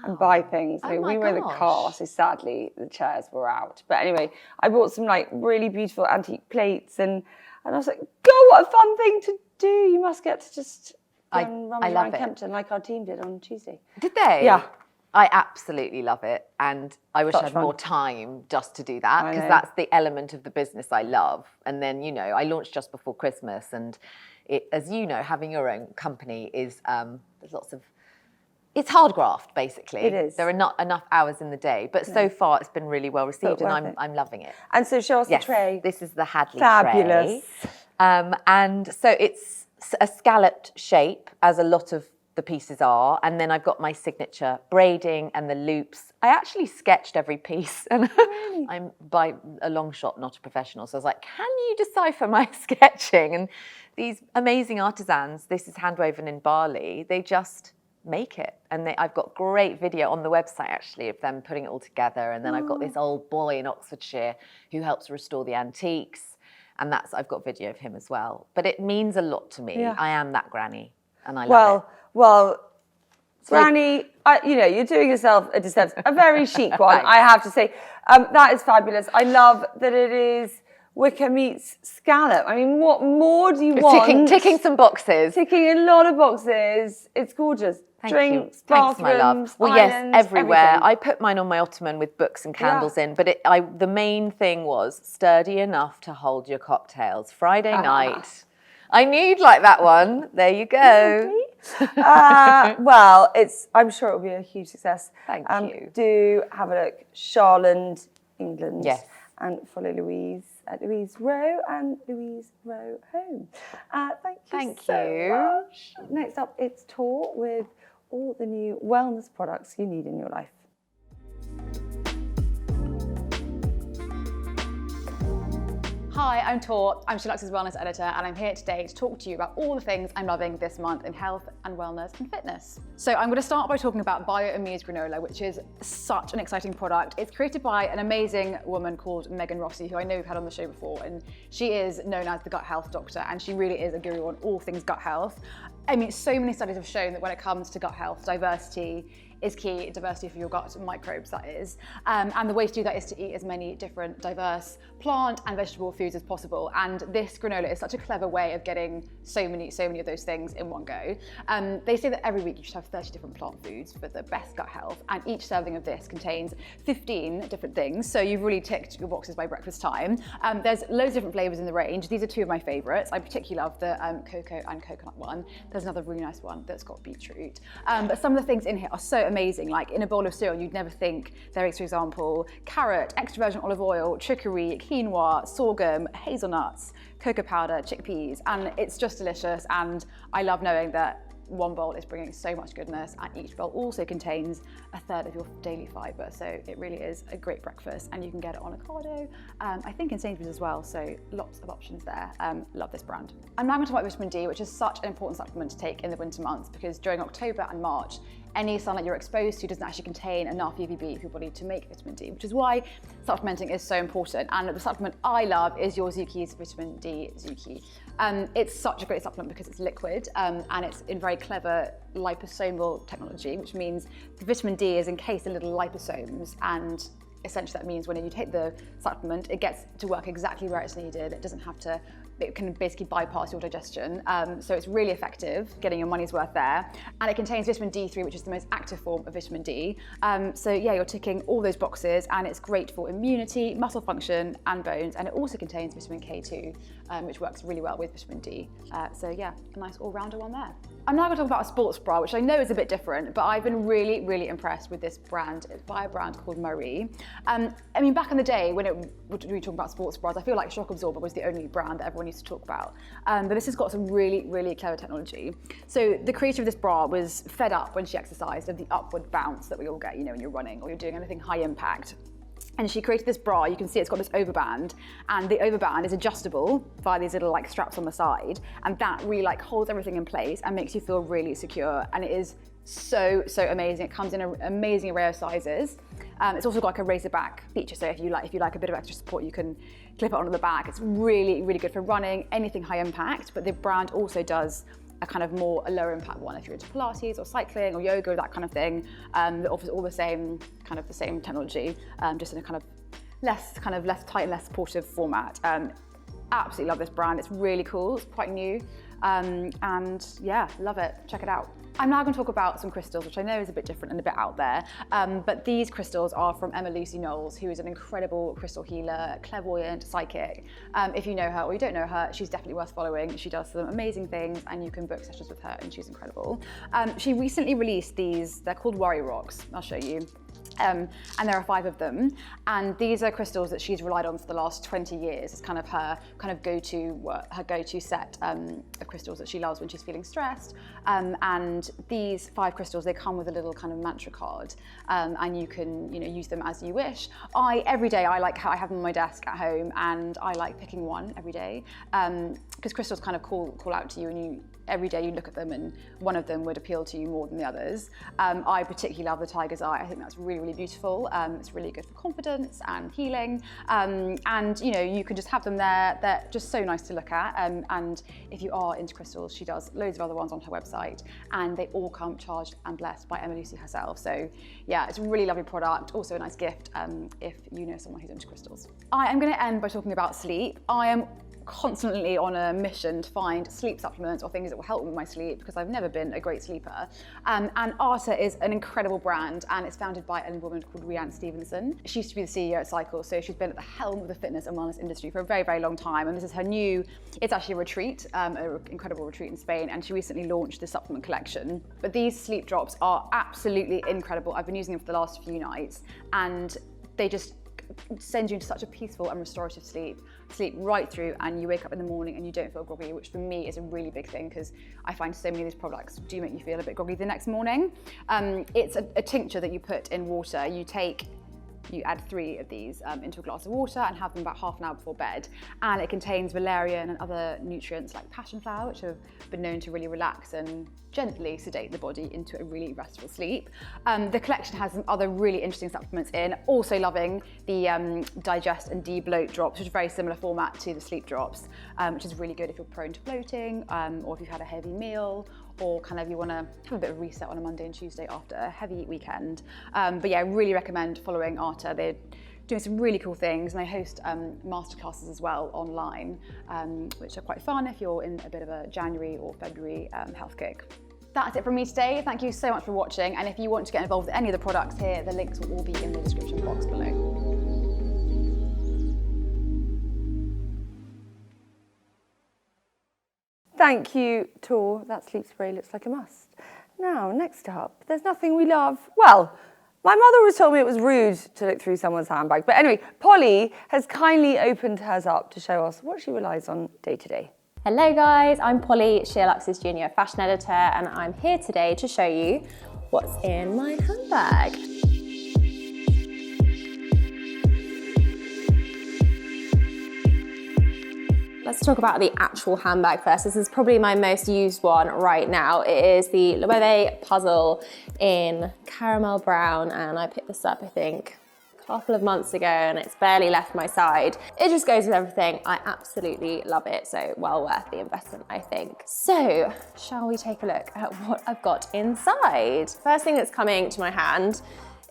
and buy things. Oh I mean, my we were in the gosh. car, so sadly the chairs were out. But anyway, I bought some really beautiful antique plates, and I was like, "God, what a fun thing to do! You must get to just run I love around it. Kempton like our team did on Tuesday." Did they? Yeah. I absolutely love it, and I wish I Such had fun. more time just to do that, I because know. that's the element of the business I love. And then I launched just before Christmas, and as you know, having your own company is there's lots of it's hard graft basically. It is. There are not enough hours in the day, but so far it's been really well received, and worth it. I'm loving it. And so show us Yes, the tray. this is the Hadley Fabulous. tray. And so it's a scalloped shape, as a lot of the pieces are, and then I've got my signature braiding and the loops. I actually sketched every piece, and I'm by a long shot not a professional, so I was like, can you decipher my sketching? And these amazing artisans, this is handwoven in Bali, they just make it, and I've got great video on the website actually of them putting it all together. And then I've got this old boy in Oxfordshire who helps restore the antiques, and I've got video of him as well. But it means a lot to me. Yeah. I am that granny, and I love it. Well, Granny, you're doing yourself a disservice. A very chic one, I have to say. That is fabulous. I love that it is wicker meets scallop. I mean, what more do you want? Ticking some boxes. Ticking a lot of boxes. It's gorgeous. Thank Drinks, you. Thanks, my love. bathrooms, Well, yes, islands, everywhere. everything. I put mine on my ottoman with books and candles in, but the main thing was sturdy enough to hold your cocktails. Friday night. I knew you'd like that one. There you go. Well, I'm sure it'll be a huge success. Thank you. Do have a look. Charland, England. Yes. And follow Louise at Louise Roe and Louise Roe Home. Thank you so much. Next up, it's Tor with all the new wellness products you need in your life. Hi, I'm Tor. I'm Shelux's Wellness Editor, and I'm here today to talk to you about all the things I'm loving this month in health and wellness and fitness. So I'm going to start by talking about BioAmuse granola, which is such an exciting product. It's created by an amazing woman called Megan Rossi, who I know we've had on the show before, and she is known as the gut health doctor, and she really is a guru on all things gut health. I mean, so many studies have shown that when it comes to gut health, diversity is key, diversity for your gut microbes, that is. And the way to do that is to eat as many different diverse plant and vegetable foods as possible. And this granola is such a clever way of getting so many of those things in one go. They say that every week you should have 30 different plant foods for the best gut health, and each serving of this contains 15 different things. So you've really ticked your boxes by breakfast time. There's loads of different flavors in the range. These are two of my favorites. I particularly love the cocoa and coconut one. There's another really nice one that's got beetroot. But some of the things in here are so amazing. Like in a bowl of cereal, you'd never think there is, for example, carrot, extra virgin olive oil, chicory, quinoa, sorghum, hazelnuts, cocoa powder, chickpeas, and it's just delicious. And I love knowing that one bowl is bringing so much goodness, and each bowl also contains a third of your daily fibre. So it really is a great breakfast, and you can get it on Ocado, I think in Sainsbury's as well. So lots of options there. Love this brand. I'm now going to talk about vitamin D, which is such an important supplement to take in the winter months, because during October and March, any sunlight you're exposed to doesn't actually contain enough UVB for your body to make vitamin D, which is why supplementing is so important. And the supplement I love is your Zuki's Vitamin D Zuki. It's such a great supplement because it's liquid, and it's in very clever liposomal technology, which means the vitamin D is encased in little liposomes, and essentially that means when you take the supplement, it gets to work exactly where it's needed. It doesn't have to, it can basically bypass your digestion. So it's really effective, getting your money's worth there. And it contains vitamin D3, which is the most active form of vitamin D. So yeah, you're ticking all those boxes, and it's great for immunity, muscle function, and bones. And it also contains vitamin K2, which works really well with vitamin D. So yeah, a nice all-rounder one there. I'm now going to talk about a sports bra, which I know is a bit different, but I've been really, really impressed with this brand. It's by a brand called Marie. I mean, back in the day when we were talking about sports bras, I feel like Shock Absorber was the only brand that everyone used to talk about. But this has got some really, really clever technology. So the creator of this bra was fed up when she exercised of the upward bounce that we all get, you know, when you're running or you're doing anything high impact. And she created this bra. You can see it's got this overband, and the overband is adjustable via these little like straps on the side, and that really like holds everything in place and makes you feel really secure. And it is so amazing. It comes in an amazing array of sizes. It's also got like a razor back feature, so if you like a bit of extra support, you can clip it onto the back. It's really, really good for running, anything high impact. But the brand also does a lower impact one if you're into Pilates or cycling or yoga, that kind of thing. That offers all the same technology, just in a less tight and less supportive format. Absolutely love this brand. It's really cool. It's quite new, and yeah, love it. Check it out. I'm now going to talk about some crystals, which I know is a bit different and a bit out there, but these crystals are from Emma Lucy Knowles, who is an incredible crystal healer, clairvoyant, psychic. If you know her or you don't know her, she's definitely worth following. She does some amazing things, and you can book sessions with her, and she's incredible. She recently released these. They're called Worry Rocks. I'll show you. And there are 5 of them, and these are crystals that she's relied on for the last 20 years. It's her go-to set of crystals that she loves when she's feeling stressed. And these 5 crystals, they come with a little mantra card, and you can use them as you wish. Every day I have them on my desk at home, and I like picking one every day, because crystals call out to you, and every day you look at them and one of them would appeal to you more than the others. I particularly love the Tiger's Eye. I think that's really, really beautiful. It's really good for confidence and healing. And you can just have them there. They're just so nice to look at. And if you are into crystals, she does loads of other ones on her website, and they all come charged and blessed by Emma Lucy herself. So yeah, it's a really lovely product. Also a nice gift if you know someone who's into crystals. I am going to end by talking about sleep. I am constantly on a mission to find sleep supplements or things that will help with my sleep, because I've never been a great sleeper. And Arket is an incredible brand, and it's founded by a woman called Rhiannon Stevenson. She used to be the CEO at Cycle, so she's been at the helm of the fitness and wellness industry for a very, very long time. And this is her it's actually a retreat, an incredible retreat in Spain, and she recently launched the supplement collection. But these sleep drops are absolutely incredible. I've been using them for the last few nights, and they just send you into such a peaceful and restorative sleep right through, and you wake up in the morning and you don't feel groggy, which for me is a really big thing, because I find so many of these products do make you feel a bit groggy the next morning. It's a tincture that you put in water. You add 3 of these into a glass of water and have them about half an hour before bed. And it contains valerian and other nutrients like passion flower, which have been known to really relax and gently sedate the body into a really restful sleep. The collection has some other really interesting supplements in. Also loving the digest and de-bloat drops, which is a very similar format to the sleep drops, which is really good if you're prone to bloating, or if you've had a heavy meal, or kind of you want to have a bit of a reset on a Monday and Tuesday after a heavy weekend. But yeah, I really recommend following Arta. They're doing some really cool things, and they host masterclasses as well online, which are quite fun if you're in a bit of a January or February health kick. That's it from me today. Thank you so much for watching, and if you want to get involved with any of the products here, the links will all be in the description box below. Thank you, Tor. That sleep spray looks like a must. Now, next up, there's nothing we love. Well, my mother always told me it was rude to look through someone's handbag. But anyway, Polly has kindly opened hers up to show us what she relies on day to day. Hello guys, I'm Polly, SheerLuxe's junior fashion editor, and I'm here today to show you what's in my handbag. Let's talk about the actual handbag first. This is probably my most used one right now. It is the Loewe Puzzle in caramel brown, and I picked this up, I think, a couple of months ago, and it's barely left my side. It just goes with everything. I absolutely love it, so well worth the investment, I think. So, shall we take a look at what I've got inside? First thing that's coming to my hand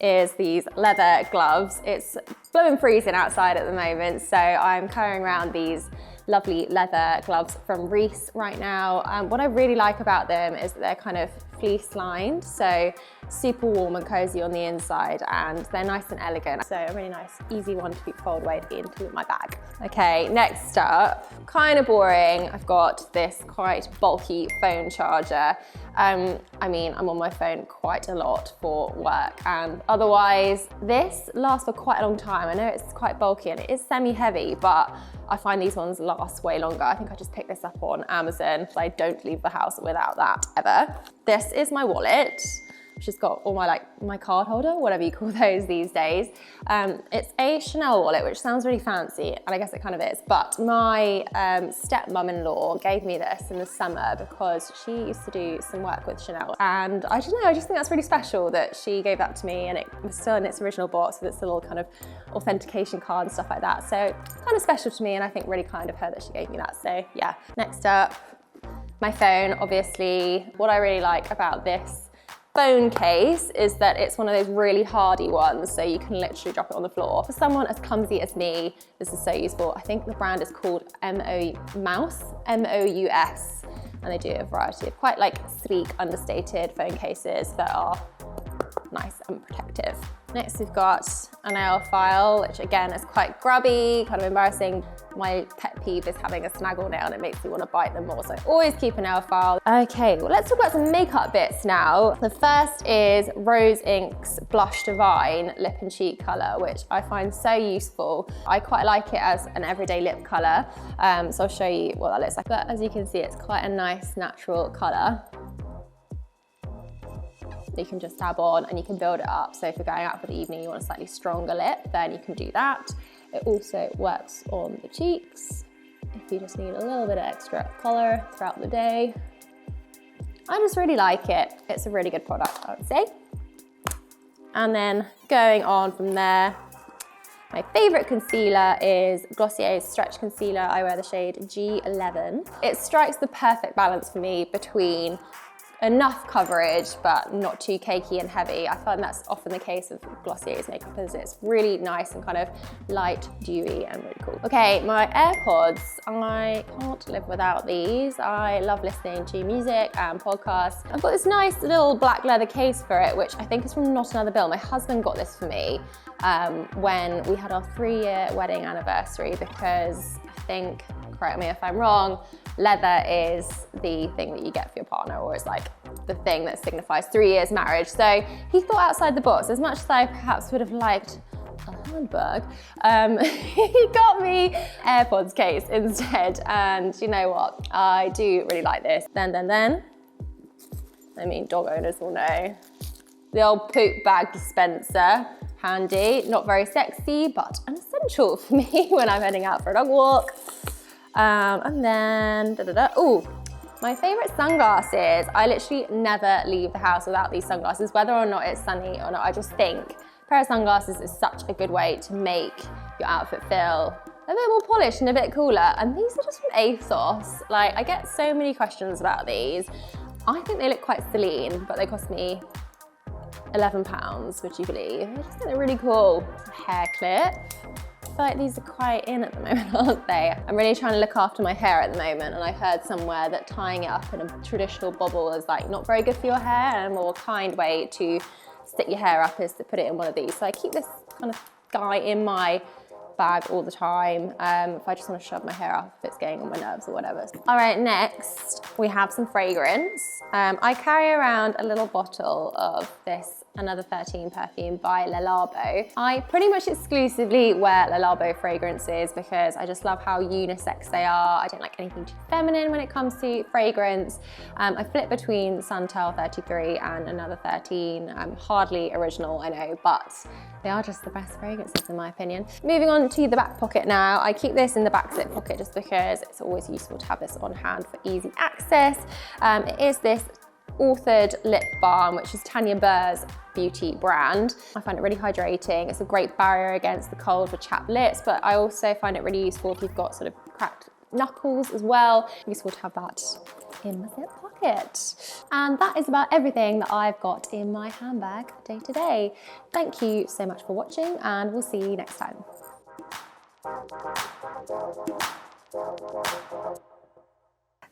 is these leather gloves. It's blowing freezing outside at the moment, so I'm carrying around these lovely leather gloves from Reese right now. What I really like about them is that they're kind of fleece lined, so super warm and cozy on the inside, and they're nice and elegant. So a really nice, easy one to fold away into my bag. Okay, next up, kind of boring. I've got this quite bulky phone charger. I mean, I'm on my phone quite a lot for work, and otherwise this lasts for quite a long time. I know it's quite bulky and it is semi-heavy, but I find these ones last way longer. I think I just picked this up on Amazon, so I don't leave the house without that ever. This is my wallet, which has got all my card holder, whatever you call those these days. It's a Chanel wallet, which sounds really fancy, and I guess it kind of is, but my stepmom-in-law gave me this in the summer because she used to do some work with Chanel, and I don't know, I just think that's really special that she gave that to me, and it was still in its original box with its little kind of authentication card and stuff like that, so kind of special to me, and I think really kind of her that she gave me that, so yeah. Next up, my phone, obviously. What I really like about this phone case is that it's one of those really hardy ones, so you can literally drop it on the floor. For someone as clumsy as me, this is so useful. I think the brand is called Mouse, M-O-U-S, and they do a variety of quite sleek, understated phone cases that are nice and protective. Next we've got a nail file, which again is quite grubby, kind of embarrassing. My pet peeve is having a snaggle nail and it makes me want to bite them more, so I always keep a nail file. Okay, well, let's talk about some makeup bits now. The first is Rose Inks Blush Divine Lip and Cheek colour, which I find so useful. I quite like it as an everyday lip colour, so I'll show you what that looks like. But as you can see, it's quite a nice natural colour. You can just dab on and you can build it up. So if you're going out for the evening, you want a slightly stronger lip, then you can do that. It also works on the cheeks if you just need a little bit of extra colour throughout the day. I just really like it. It's a really good product, I would say. And then going on from there, my favourite concealer is Glossier's Stretch Concealer. I wear the shade G11. It strikes the perfect balance for me between enough coverage but not too cakey and heavy. I find that's often the case of Glossier's makeup, is it's really nice and kind of light, dewy, and really cool. Okay, my AirPods, I can't live without these. I love listening to music and podcasts. I've got this nice little black leather case for it, which I think is from Not Another Bill. My husband got this for me when we had our 3-year wedding anniversary, because I think, correct me if I'm wrong, leather is the thing that you get for your partner, or it's like the thing that signifies 3 years marriage. So he thought outside the box. As much as I perhaps would have liked a handbag, he got me AirPods case instead. And you know what? I do really like this. Then, I mean, dog owners will know. The old poop bag dispenser, handy, not very sexy, but an essential for me when I'm heading out for a dog walk. And then, ooh, my favorite sunglasses. I literally never leave the house without these sunglasses, whether or not it's sunny or not. I just think a pair of sunglasses is such a good way to make your outfit feel a bit more polished and a bit cooler. And these are just from ASOS. Like, I get so many questions about these. I think they look quite Celine, but they cost me £11, would you believe? I just think they're really cool. Hair clip. I feel like these are quite in at the moment, aren't they? I'm really trying to look after my hair at the moment, and I heard somewhere that tying it up in a traditional bobble is like not very good for your hair, and a more kind way to stick your hair up is to put it in one of these. So I keep this kind of guy in my bag all the time if I just want to shove my hair up if it's getting on my nerves or whatever. All right, next we have some fragrance. I carry around a little bottle of this Another 13 perfume by Le Labo. I pretty much exclusively wear Le Labo fragrances because I just love how unisex they are. I don't like anything too feminine when it comes to fragrance. I flip between Santal 33 and Another 13. Hardly original, I know, but they are just the best fragrances in my opinion. Moving on to the back pocket now. I keep this in the back zip pocket just because it's always useful to have this on hand for easy access. It is this authored lip balm, which is Tanya Burr's beauty brand. I find it really hydrating. It's a great barrier against the cold for chapped lips, but I also find it really useful if you've got sort of cracked knuckles as well. Useful to have that in my zip pocket. And that is about everything that I've got in my handbag day to day. Thank you so much for watching, and we'll see you next time.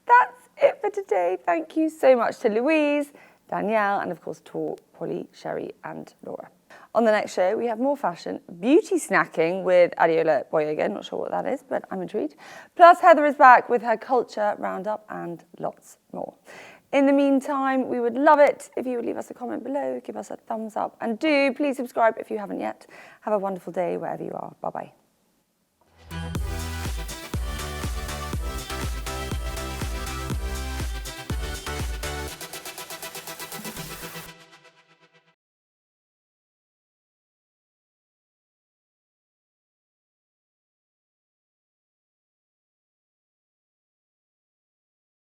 That's it for today. Thank you so much to Louise, Danielle, and of course Tor, Polly, Sherry, and Laura. On the next show, we have more fashion, beauty snacking with Adiola Boyega. Not sure what that is, but I'm intrigued. Plus, Heather is back with her culture roundup and lots more. In the meantime, we would love it if you would leave us a comment below, give us a thumbs up, and do please subscribe if you haven't yet. Have a wonderful day wherever you are. Bye-bye.